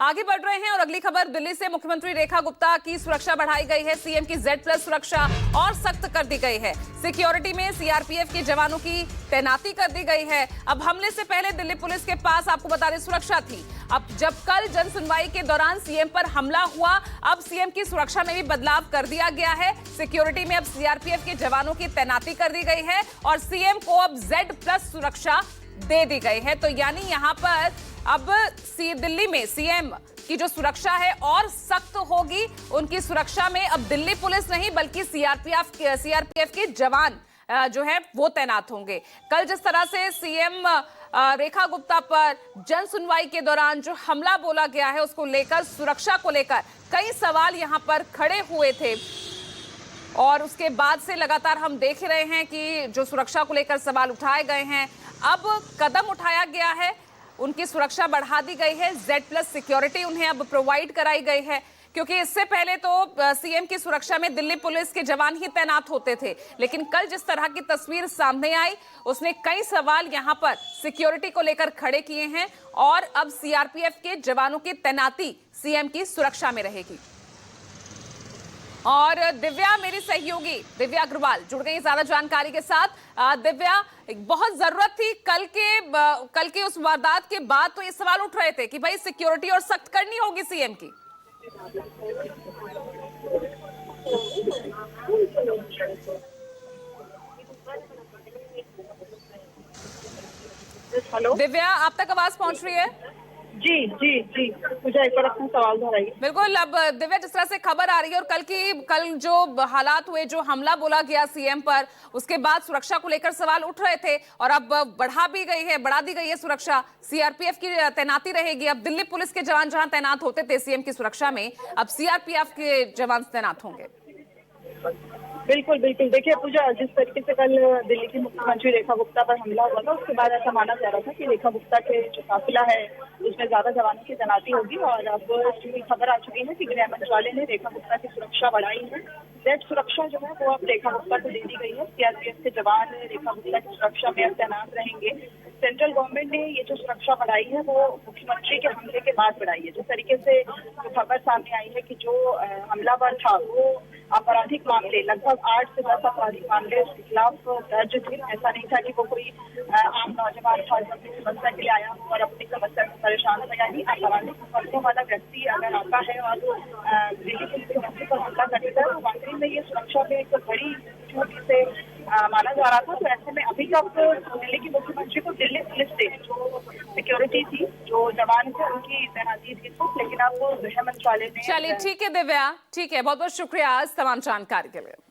आगे बढ़ रहे हैं और अगली खबर दिल्ली से। मुख्यमंत्री रेखा गुप्ता की सुरक्षा बढ़ाई गई है। सीएम की Z+ सुरक्षा और सख्त कर दी गई है। सिक्योरिटी में सीआरपीएफ के जवानों की तैनाती कर दी गई है। अब हमले से पहले दिल्ली पुलिस के पास आपको बता दें सुरक्षा थी। अब जब कल जन सुनवाई के दौरान सीएम पर हमला हुआ, अब सीएम की सुरक्षा में भी बदलाव कर दिया गया है। सिक्योरिटी में अब सीआरपीएफ के जवानों की तैनाती कर दी गई है और सीएम को अब Z+ सुरक्षा दे दी गई है। तो यानी यहाँ पर अब दिल्ली में सीएम की जो सुरक्षा है और सख्त होगी। उनकी सुरक्षा में अब दिल्ली पुलिस नहीं बल्कि सीआरपीएफ के जवान जो है वो तैनात होंगे। कल जिस तरह से सीएम रेखा गुप्ता पर जन सुनवाई के दौरान जो हमला बोला गया है, उसको लेकर, सुरक्षा को लेकर कई सवाल यहां पर खड़े हुए थे और उसके बाद से लगातार हम देख रहे हैं कि जो सुरक्षा को लेकर सवाल उठाए गए हैं, अब कदम उठाया गया है, उनकी सुरक्षा बढ़ा दी गई है। Z+ सिक्योरिटी उन्हें अब प्रोवाइड कराई गई है, क्योंकि इससे पहले तो सीएम की सुरक्षा में दिल्ली पुलिस के जवान ही तैनात होते थे। लेकिन कल जिस तरह की तस्वीर सामने आई, उसने कई सवाल यहां पर सिक्योरिटी को लेकर खड़े किए हैं और अब सीआरपीएफ के जवानों की तैनाती सीएम की सुरक्षा में रहेगी। और दिव्या, मेरी सहयोगी दिव्या अग्रवाल जुड़ गई ज्यादा जानकारी के साथ। दिव्या, बहुत जरूरत थी कल के उस वारदात के बाद तो ये सवाल उठ रहे थे कि भाई सिक्योरिटी और सख्त करनी होगी सीएम की। हेलो दिव्या, आप तक आवाज पहुंच रही है? जी जी जी, मुझे एक बार अपना सवाल दोहराइए। बिल्कुल। अब दिव्या, जिस तरह से खबर आ रही है और कल जो हालात हुए, जो हमला बोला गया सीएम पर, उसके बाद सुरक्षा को लेकर सवाल उठ रहे थे और अब बढ़ा दी गई है सुरक्षा। सीआरपीएफ की तैनाती रहेगी। अब दिल्ली पुलिस के जवान जहां तैनात होते थे सीएम की सुरक्षा में, अब सीआरपीएफ के जवान तैनात होंगे। बिल्कुल बिल्कुल। देखिए पूजा, जिस तरीके से कल दिल्ली की मुख्यमंत्री रेखा गुप्ता पर हमला हुआ था, उसके बाद ऐसा माना जा रहा था कि रेखा गुप्ता के जो काफिला है उसमें ज्यादा जवानों की तैनाती होगी और अब खबर आ चुकी है कि गृह मंत्रालय ने रेखा गुप्ता की सुरक्षा बढ़ाई है। Z सुरक्षा जो है वो अब रेखा गुप्ता को दे दी गई है। सीआरपीएफ के जवान रेखा गुप्ता की सुरक्षा में तैनात रहेंगे। सेंट्रल गवर्नमेंट ने ये जो सुरक्षा बढ़ाई है वो मुख्यमंत्री के हमले के बाद बढ़ाई है। जिस तरीके से जो खबर सामने आई है कि जो हमलावर था वो आपराधिक मामले, लगभग 8 से 10 आपराधिक मामले उसके खिलाफ दर्ज थे। ऐसा नहीं था कि वो कोई आम नौजवान था जो अपनी समस्या के लिए आया हो और अपनी समस्या से परेशान हो। यानी आपराधिक मुकदमों वाला व्यक्ति अगर आता है और दिल्ली के मुख्यमंत्री पर हमला करेगा तो वाकई में ये सुरक्षा में एक बड़ी चुनौती से माना जा रहा था। तो ऐसे में अभी तक दिल्ली की मुख्यमंत्री को दिल्ली पुलिस से जो सिक्योरिटी थी, जो जवान थे, उनकी तैनाती थी, लेकिन अब गृह मंत्रालय ने। चलिए ठीक है दिव्या, ठीक है, बहुत बहुत शुक्रिया इस तमाम जानकारी के लिए।